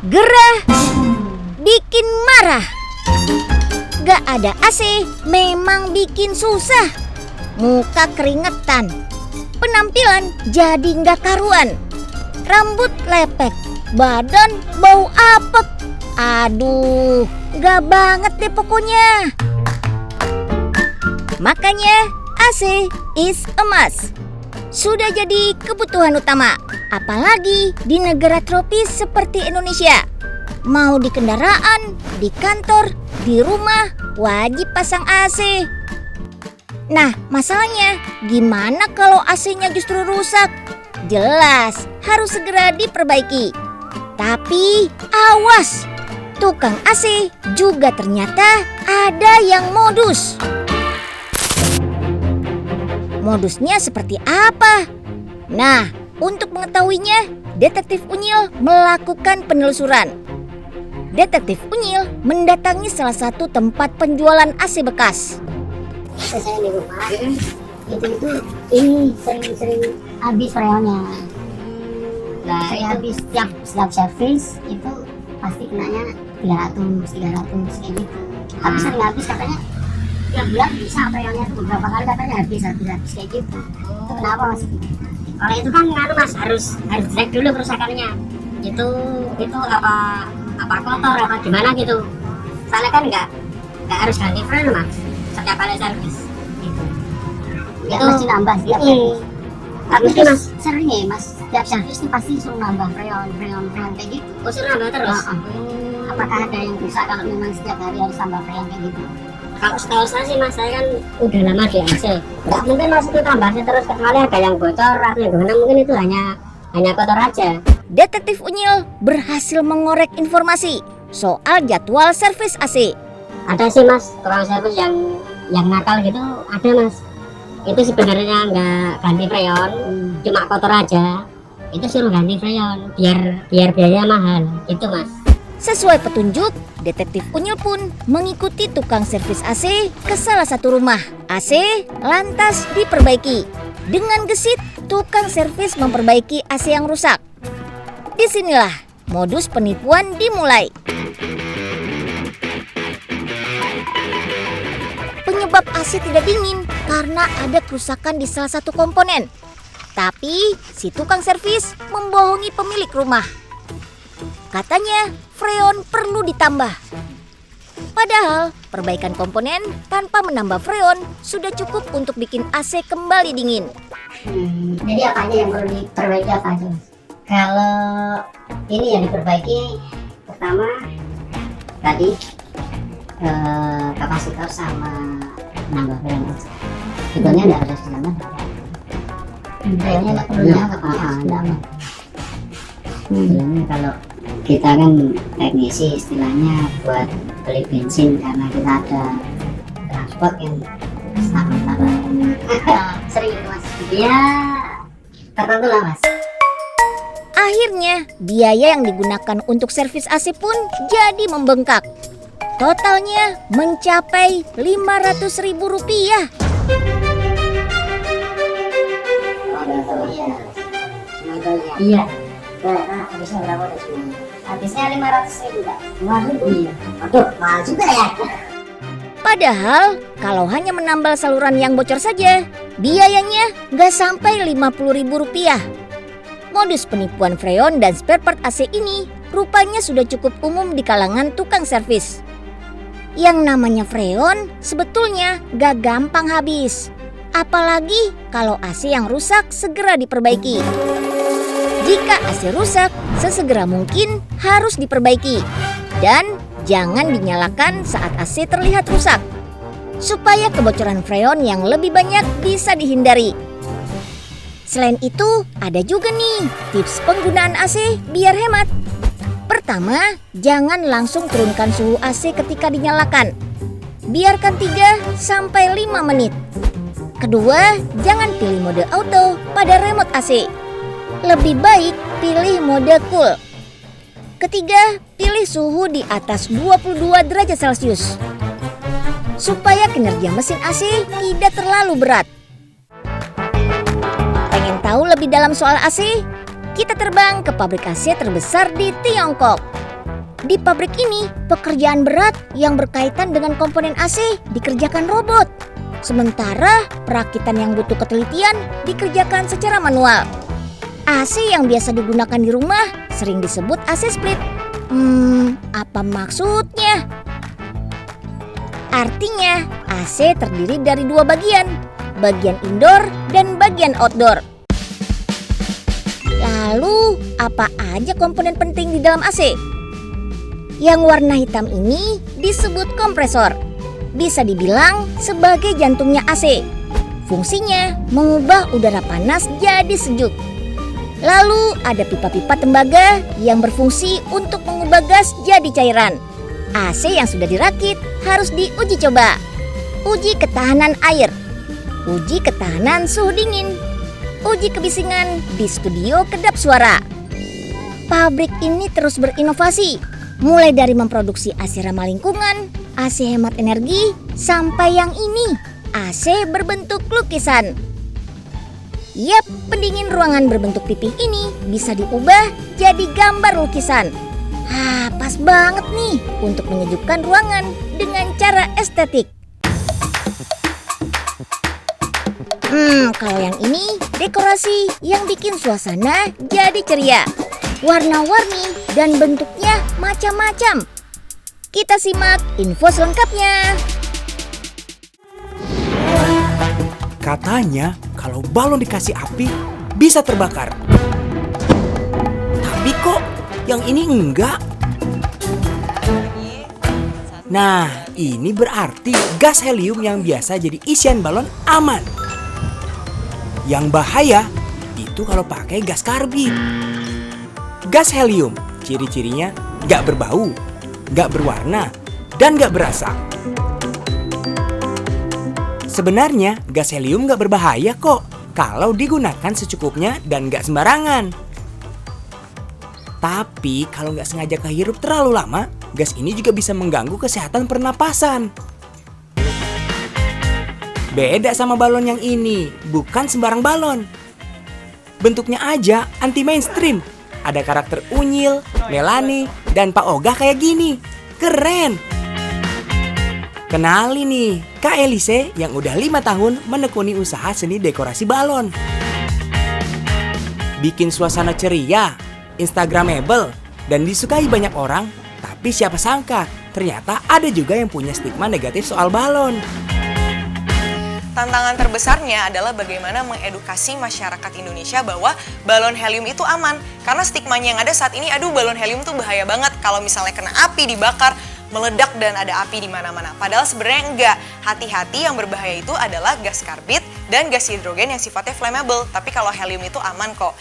Gerah, bikin marah. Gak ada AC memang bikin susah. Muka keringetan, penampilan jadi gak karuan. Rambut lepek, badan bau apek. Aduh, gak banget deh pokoknya. Makanya AC is a must. Sudah jadi kebutuhan utama, apalagi di negara tropis seperti Indonesia. Mau di kendaraan, di kantor, di rumah, wajib pasang AC. Nah, masalahnya gimana kalau AC-nya justru rusak? Jelas harus segera diperbaiki. Tapi awas, tukang AC juga ternyata ada yang modus. Modusnya seperti apa? Nah, untuk mengetahuinya, Detektif Unyil melakukan penelusuran. Detektif Unyil mendatangi salah satu tempat penjualan AC bekas. Saya di rumah, itu ini sering habis freonnya. Nah, saya habis setiap servis itu pasti kenanya 300 kayak gitu. Tapi sering habis katanya. Tiap bulan bisa freonnya itu beberapa kali katanya habis kayak gitu. Itu kenapa mas? Kalau itu kan mas harus cek dulu kerusakannya. Itu apa kotor apa gimana gitu. Soalnya kan nggak harus ganti freon mas setiap kali servis. Gitu. Ya, itu mesti nambah setiap servis. Tapi mas sering ya mas setiap servis ini pasti suruh nambah freon kayak gitu. Oh suruh nambah terus? Apakah ada yang bisa kalau memang setiap hari harus tambah freon kayak gitu? Kalau setahu saya sih mas, saya kan udah lama di AC. Nggak mungkin mas itu tambahnya terus kecuali ada yang bocor atau yang gimana, mungkin itu hanya kotor aja. Detektif Unyil berhasil mengorek informasi soal jadwal servis AC. Ada sih mas, tukang servis yang nakal gitu ada mas. Itu sebenarnya nggak ganti freon, cuma kotor aja. Itu suruh ganti freon biar biaya mahal, gitu mas. Sesuai petunjuk, Detektif Unyil pun mengikuti tukang servis AC ke salah satu rumah. AC lantas diperbaiki. Dengan gesit, tukang servis memperbaiki AC yang rusak. Disinilah modus penipuan dimulai. Penyebab AC tidak dingin karena ada kerusakan di salah satu komponen. Tapi si tukang servis membohongi pemilik rumah. Katanya freon perlu ditambah. Padahal perbaikan komponen tanpa menambah freon sudah cukup untuk bikin AC kembali dingin. Jadi apa aja yang perlu diperbaiki apa aja? Kalau ini yang diperbaiki pertama tadi kapasitor sama menambah freon. Sebetulnya tidak harus ditambah. Freonnya nggak perlu ditambah. Kalau kita kan teknisi istilahnya buat beli bensin karena kita ada transport yang sama-sama sering mas ya tertentu lah mas. Akhirnya biaya yang digunakan untuk servis AC pun jadi membengkak. Totalnya mencapai Rp500.000. Iya. Habisnya berapa udah semuanya? Habisnya 500.000 Kak. 5.000? Iya. Aduh, mahal juga ya. Padahal kalau hanya menambal saluran yang bocor saja, biayanya nggak sampai Rp50.000. Modus penipuan freon dan spare part AC ini rupanya sudah cukup umum di kalangan tukang servis. Yang namanya freon sebetulnya nggak gampang habis. Apalagi kalau AC yang rusak segera diperbaiki. Jika AC rusak, sesegera mungkin harus diperbaiki. Dan jangan dinyalakan saat AC terlihat rusak. Supaya kebocoran freon yang lebih banyak bisa dihindari. Selain itu, ada juga nih tips penggunaan AC biar hemat. Pertama, jangan langsung turunkan suhu AC ketika dinyalakan. Biarkan 3-5 menit. Kedua, jangan pilih mode auto pada remote AC. Lebih baik pilih mode cool. Ketiga, pilih suhu di atas 22 derajat Celcius. Supaya kinerja mesin AC tidak terlalu berat. Pengen tahu lebih dalam soal AC? Kita terbang ke pabrik AC terbesar di Tiongkok. Di pabrik ini, pekerjaan berat yang berkaitan dengan komponen AC dikerjakan robot. Sementara perakitan yang butuh ketelitian dikerjakan secara manual. AC yang biasa digunakan di rumah sering disebut AC split. Apa maksudnya? Artinya, AC terdiri dari dua bagian indoor dan bagian outdoor. Lalu, apa aja komponen penting di dalam AC? Yang warna hitam ini disebut kompresor. Bisa dibilang sebagai jantungnya AC. Fungsinya mengubah udara panas jadi sejuk. Lalu ada pipa-pipa tembaga yang berfungsi untuk mengubah gas jadi cairan. AC yang sudah dirakit harus diuji coba. Uji ketahanan air, uji ketahanan suhu dingin, uji kebisingan di studio kedap suara. Pabrik ini terus berinovasi, mulai dari memproduksi AC ramah lingkungan, AC hemat energi, sampai yang ini, AC berbentuk lukisan. Yap, pendingin ruangan berbentuk pipih ini bisa diubah jadi gambar lukisan. Pas banget nih untuk menyejukkan ruangan dengan cara estetik. Kalau yang ini dekorasi yang bikin suasana jadi ceria. Warna-warni dan bentuknya macam-macam. Kita simak info selengkapnya. Katanya kalau balon dikasih api bisa terbakar. Tapi kok yang ini enggak? Nah, ini berarti gas helium yang biasa jadi isian balon aman. Yang bahaya itu kalau pakai gas karbit. Gas helium, ciri-cirinya nggak berbau, nggak berwarna, dan nggak berasa. Sebenarnya gas helium nggak berbahaya kok kalau digunakan secukupnya dan nggak sembarangan. Tapi kalau nggak sengaja kehirup terlalu lama, gas ini juga bisa mengganggu kesehatan pernapasan. Beda sama balon yang ini, bukan sembarang balon. Bentuknya aja anti mainstream. Ada karakter Unyil, Melanie, dan Pak Ogah kayak gini. Keren! Kenali nih, Kak Elise yang udah 5 tahun menekuni usaha seni dekorasi balon. Bikin suasana ceria, instagramable, dan disukai banyak orang. Tapi siapa sangka, ternyata ada juga yang punya stigma negatif soal balon. Tantangan terbesarnya adalah bagaimana mengedukasi masyarakat Indonesia bahwa balon helium itu aman. Karena stigmanya yang ada saat ini, aduh balon helium tuh bahaya banget. Kalau misalnya kena api, dibakar, meledak dan ada api di mana-mana. Padahal sebenarnya enggak. Hati-hati, yang berbahaya itu adalah gas karbit dan gas hidrogen yang sifatnya flammable. Tapi kalau helium itu aman kok.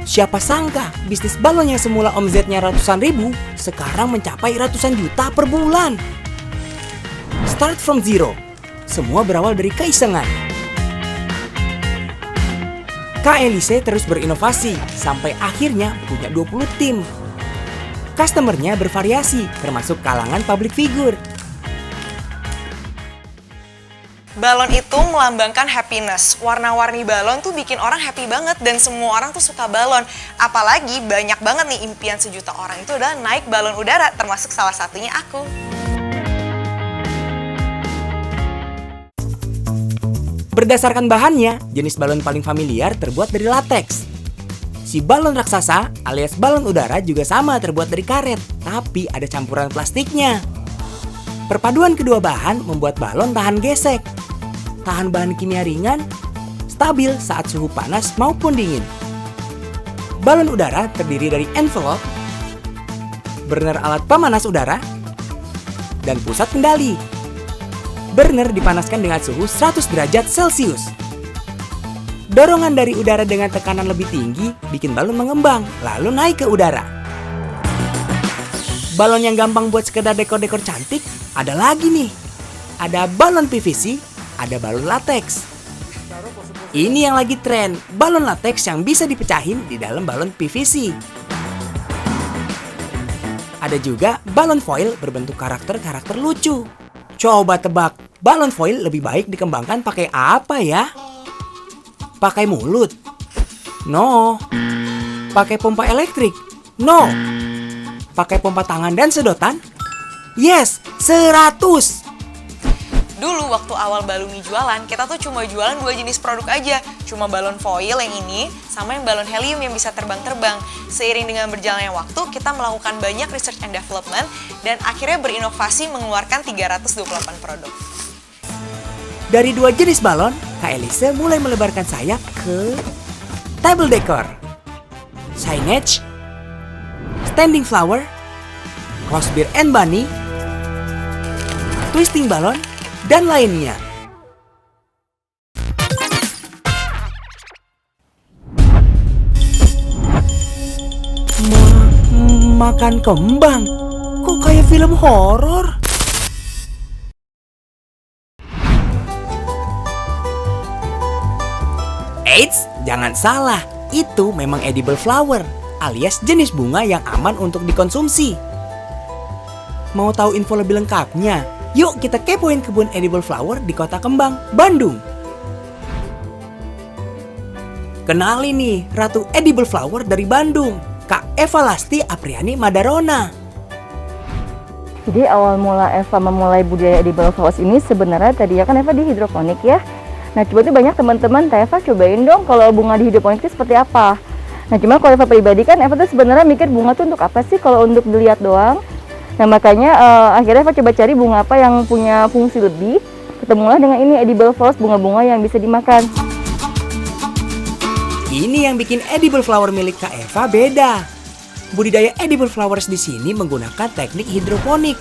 Siapa sangka bisnis balon yang semula omzetnya ratusan ribu sekarang mencapai ratusan juta per bulan. Start from zero. Semua berawal dari keisengan. Kak Elise terus berinovasi sampai akhirnya punya 20 tim. Customernya bervariasi termasuk kalangan public figure. Balon itu melambangkan happiness. Warna-warni balon tuh bikin orang happy banget dan semua orang tuh suka balon. Apalagi banyak banget nih impian sejuta orang itu adalah naik balon udara, termasuk salah satunya aku. Berdasarkan bahannya, jenis balon paling familiar terbuat dari lateks. Si balon raksasa alias balon udara juga sama terbuat dari karet, tapi ada campuran plastiknya. Perpaduan kedua bahan membuat balon tahan gesek, tahan bahan kimia ringan, stabil saat suhu panas maupun dingin. Balon udara terdiri dari envelope, burner alat pemanas udara, dan pusat kendali. Burner dipanaskan dengan suhu 100 derajat Celcius. Dorongan dari udara dengan tekanan lebih tinggi bikin balon mengembang, lalu naik ke udara. Balon yang gampang buat sekedar dekor-dekor cantik ada lagi nih. Ada balon PVC, ada balon lateks. Ini yang lagi tren, balon lateks yang bisa dipecahin di dalam balon PVC. Ada juga balon foil berbentuk karakter-karakter lucu. Coba tebak, balon foil lebih baik dikembangkan pakai apa ya? Pakai mulut? No. Pakai pompa elektrik? No. pakai pompa tangan dan sedotan? Yes, 100! Dulu waktu awal Baluni jualan, kita tuh cuma jualan 2 jenis produk aja. Cuma balon foil yang ini, sama yang balon helium yang bisa terbang-terbang. Seiring dengan berjalannya waktu, kita melakukan banyak research and development, dan akhirnya berinovasi mengeluarkan 328 produk. Dari 2 jenis balon, Kak Elise mulai melebarkan sayap ke table decor, signage, standing flower, crossbeer and bunny, twisting balon, dan lainnya. Makan kembang? Kok kayak film horor? Eits, jangan salah. Itu memang edible flower, alias jenis bunga yang aman untuk dikonsumsi. Mau tahu info lebih lengkapnya? Yuk kita kepoin kebun edible flower di Kota Kembang, Bandung. Kenalin nih, Ratu Edible Flower dari Bandung, Kak Eva Lasti Apriani Madarona. Jadi awal mula Eva memulai budidaya edible flowers ini sebenarnya tadinya kan Eva di hidroponik ya. Nah coba tuh banyak teman-teman, Eva cobain dong kalau bunga di hidroponik itu seperti apa. Nah cuma kalau Eva pribadi kan Eva tuh sebenarnya mikir bunga tuh untuk apa sih kalau untuk dilihat doang. Nah makanya akhirnya Eva coba cari bunga apa yang punya fungsi lebih. Ketemulah dengan ini edible flowers, bunga-bunga yang bisa dimakan. Ini yang bikin edible flower milik Kak Eva beda. Budidaya edible flowers di sini menggunakan teknik hidroponik.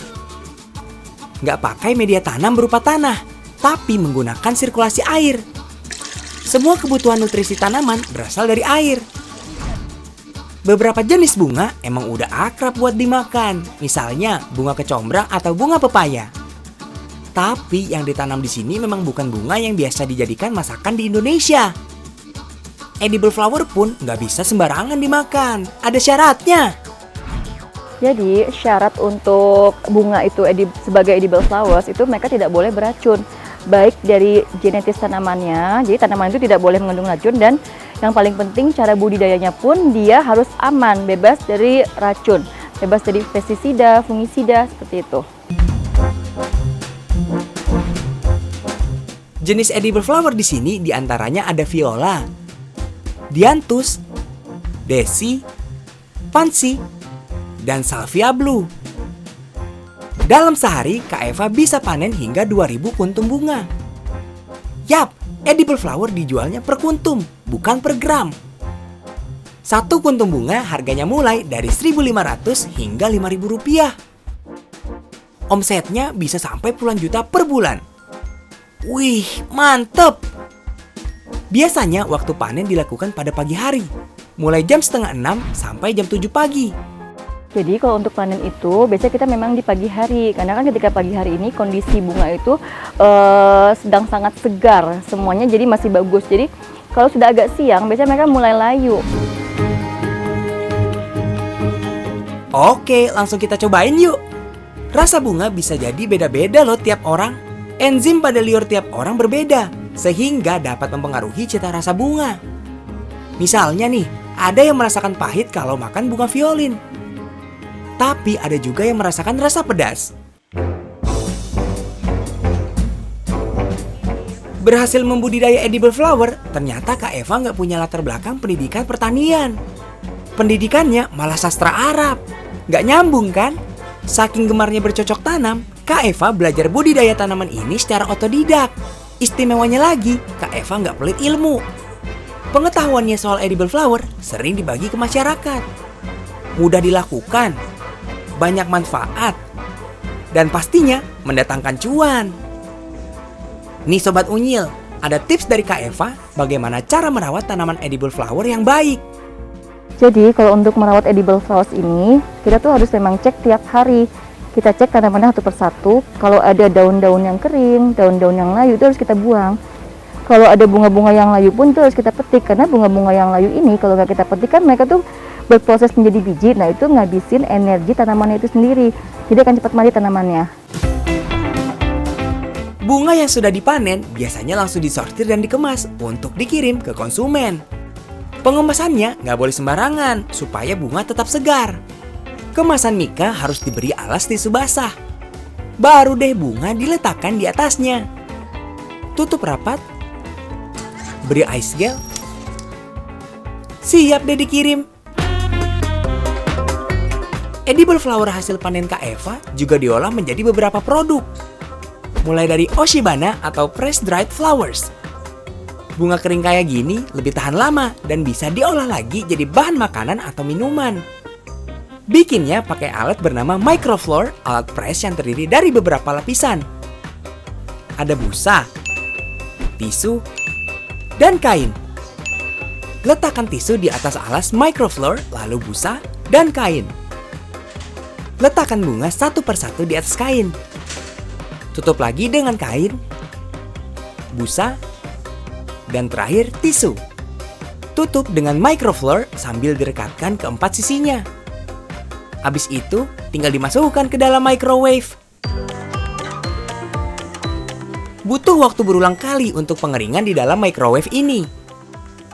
Nggak pakai media tanam berupa tanah, tapi menggunakan sirkulasi air. Semua kebutuhan nutrisi tanaman berasal dari air. Beberapa jenis bunga emang udah akrab buat dimakan, misalnya bunga kecombrang atau bunga pepaya. Tapi yang ditanam di sini memang bukan bunga yang biasa dijadikan masakan di Indonesia. Edible flower pun nggak bisa sembarangan dimakan, ada syaratnya. Jadi syarat untuk bunga itu sebagai edible flowers itu mereka tidak boleh beracun. Baik dari genetis tanamannya, jadi tanaman itu tidak boleh mengandung racun, dan yang paling penting cara budidayanya pun dia harus aman, bebas dari racun, bebas dari pestisida, fungisida, seperti itu. Jenis edible flower di sini diantaranya ada viola, dianthus, desi, pansy, dan salvia blue. Dalam sehari, Kak Eva bisa panen hingga 2000 kuntum bunga. Yap, edible flower dijualnya per kuntum, bukan per gram. Satu kuntum bunga harganya mulai dari 1.500 hingga 5.000 rupiah. Omsetnya bisa sampai puluhan juta per bulan. Wih, mantep! Biasanya waktu panen dilakukan pada pagi hari, mulai jam 5:30 sampai jam 7 pagi. Jadi kalau untuk panen itu biasanya kita memang di pagi hari, karena kan ketika pagi hari ini kondisi bunga itu sedang sangat segar semuanya, jadi masih bagus. Jadi kalau sudah agak siang biasanya mereka mulai layu. Oke, langsung kita cobain yuk. Rasa bunga bisa jadi beda-beda loh tiap orang. Enzim pada liur tiap orang berbeda, sehingga dapat mempengaruhi cita rasa bunga. Misalnya nih, ada yang merasakan pahit kalau makan bunga violin. Tapi ada juga yang merasakan rasa pedas. Berhasil membudidaya edible flower, ternyata Kak Eva nggak punya latar belakang pendidikan pertanian. Pendidikannya malah sastra Arab. Nggak nyambung kan? Saking gemarnya bercocok tanam, Kak Eva belajar budidaya tanaman ini secara otodidak. Istimewanya lagi, Kak Eva nggak pelit ilmu. Pengetahuannya soal edible flower sering dibagi ke masyarakat. Mudah dilakukan, banyak manfaat, dan pastinya mendatangkan cuan. Nih Sobat Unyil, ada tips dari Kak Eva bagaimana cara merawat tanaman edible flower yang baik. Jadi kalau untuk merawat edible flowers ini, kita tuh harus memang cek tiap hari. Kita cek tanamannya satu persatu, kalau ada daun-daun yang kering, daun-daun yang layu itu harus kita buang. Kalau ada bunga-bunga yang layu pun itu harus kita petik, karena bunga-bunga yang layu ini kalau nggak kita petik kan mereka tuh berproses menjadi biji, nah itu ngabisin energi tanamannya itu sendiri, jadi akan cepat mati tanamannya. Bunga yang sudah dipanen biasanya langsung disortir dan dikemas untuk dikirim ke konsumen. Pengemasannya nggak boleh sembarangan supaya bunga tetap segar. Kemasan Mika harus diberi alas tisu basah. Baru deh bunga diletakkan di atasnya. Tutup rapat. Beri ice gel. Siap deh dikirim. Edible flower hasil panen Kak Eva juga diolah menjadi beberapa produk. Mulai dari Oshibana atau fresh dried flowers. Bunga kering kayak gini lebih tahan lama dan bisa diolah lagi jadi bahan makanan atau minuman. Bikinnya pakai alat bernama microfloor, alat press yang terdiri dari beberapa lapisan. Ada busa, tisu, dan kain. Letakkan tisu di atas alas microfloor, lalu busa, dan kain. Letakkan bunga satu persatu di atas kain. Tutup lagi dengan kain, busa, dan terakhir tisu. Tutup dengan microfloor sambil direkatkan ke 4 sisinya. Habis itu, tinggal dimasukkan ke dalam microwave. Butuh waktu berulang kali untuk pengeringan di dalam microwave ini.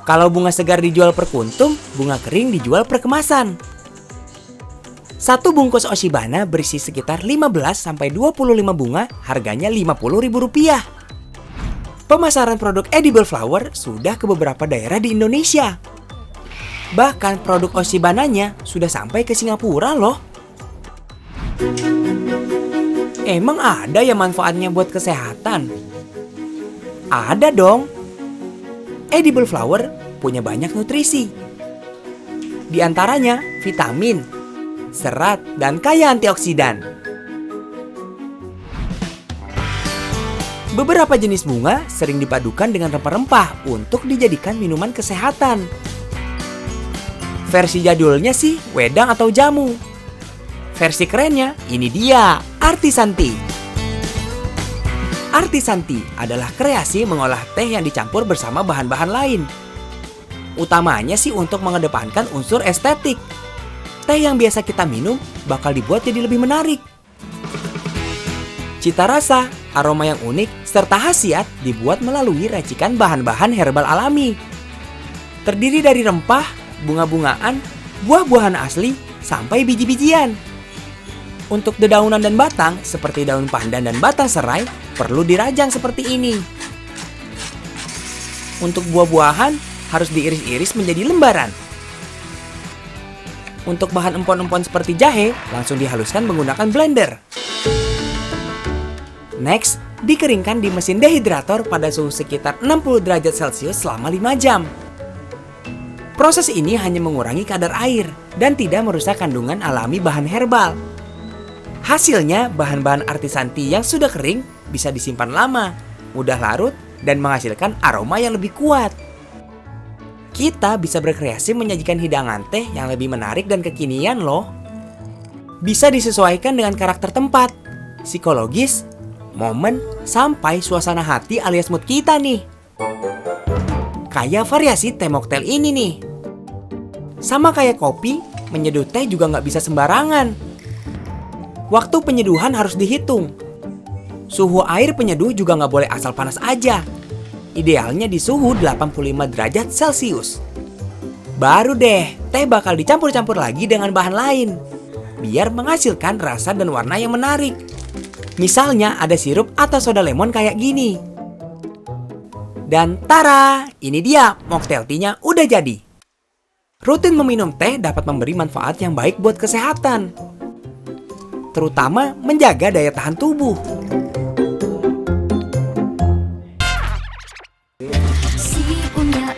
Kalau bunga segar dijual per kuntum, bunga kering dijual per kemasan. Satu bungkus Oshibana berisi sekitar 15-25 bunga, harganya Rp50.000. Pemasaran produk edible flower sudah ke beberapa daerah di Indonesia. Bahkan produk Oshibananya sudah sampai ke Singapura loh. Emang ada ya manfaatnya buat kesehatan? Ada dong. Edible flower punya banyak nutrisi. Di antaranya vitamin, serat, dan kaya antioksidan. Beberapa jenis bunga sering dipadukan dengan rempah-rempah untuk dijadikan minuman kesehatan. Versi jadulnya sih wedang atau jamu. Versi kerennya ini dia, Artisanti. Artisanti adalah kreasi mengolah teh yang dicampur bersama bahan-bahan lain. Utamanya sih untuk mengedepankan unsur estetik. Teh yang biasa kita minum bakal dibuat jadi lebih menarik. Cita rasa, aroma yang unik, serta khasiat dibuat melalui racikan bahan-bahan herbal alami. Terdiri dari rempah, bunga-bungaan, buah-buahan asli, sampai biji-bijian. Untuk dedaunan dan batang, seperti daun pandan dan batang serai, perlu dirajang seperti ini. Untuk buah-buahan, harus diiris-iris menjadi lembaran. Untuk bahan empon-empon seperti jahe, langsung dihaluskan menggunakan blender. Next, dikeringkan di mesin dehidrator pada suhu sekitar 60 derajat Celcius selama 5 jam. Proses ini hanya mengurangi kadar air dan tidak merusak kandungan alami bahan herbal. Hasilnya, bahan-bahan Artisanti yang sudah kering bisa disimpan lama, mudah larut, dan menghasilkan aroma yang lebih kuat. Kita bisa berkreasi menyajikan hidangan teh yang lebih menarik dan kekinian loh. Bisa disesuaikan dengan karakter tempat, psikologis, momen, sampai suasana hati alias mood kita nih. Kayak variasi teh mocktail ini nih. Sama kayak kopi, menyeduh teh juga nggak bisa sembarangan. Waktu penyeduhan harus dihitung. Suhu air penyeduh juga nggak boleh asal panas aja. Idealnya di suhu 85 derajat Celcius. Baru deh, teh bakal dicampur-campur lagi dengan bahan lain. Biar menghasilkan rasa dan warna yang menarik. Misalnya ada sirup atau soda lemon kayak gini. Dan tara, ini dia mocktail tea-nya udah jadi. Rutin meminum teh dapat memberi manfaat yang baik buat kesehatan. Terutama menjaga daya tahan tubuh. Si punya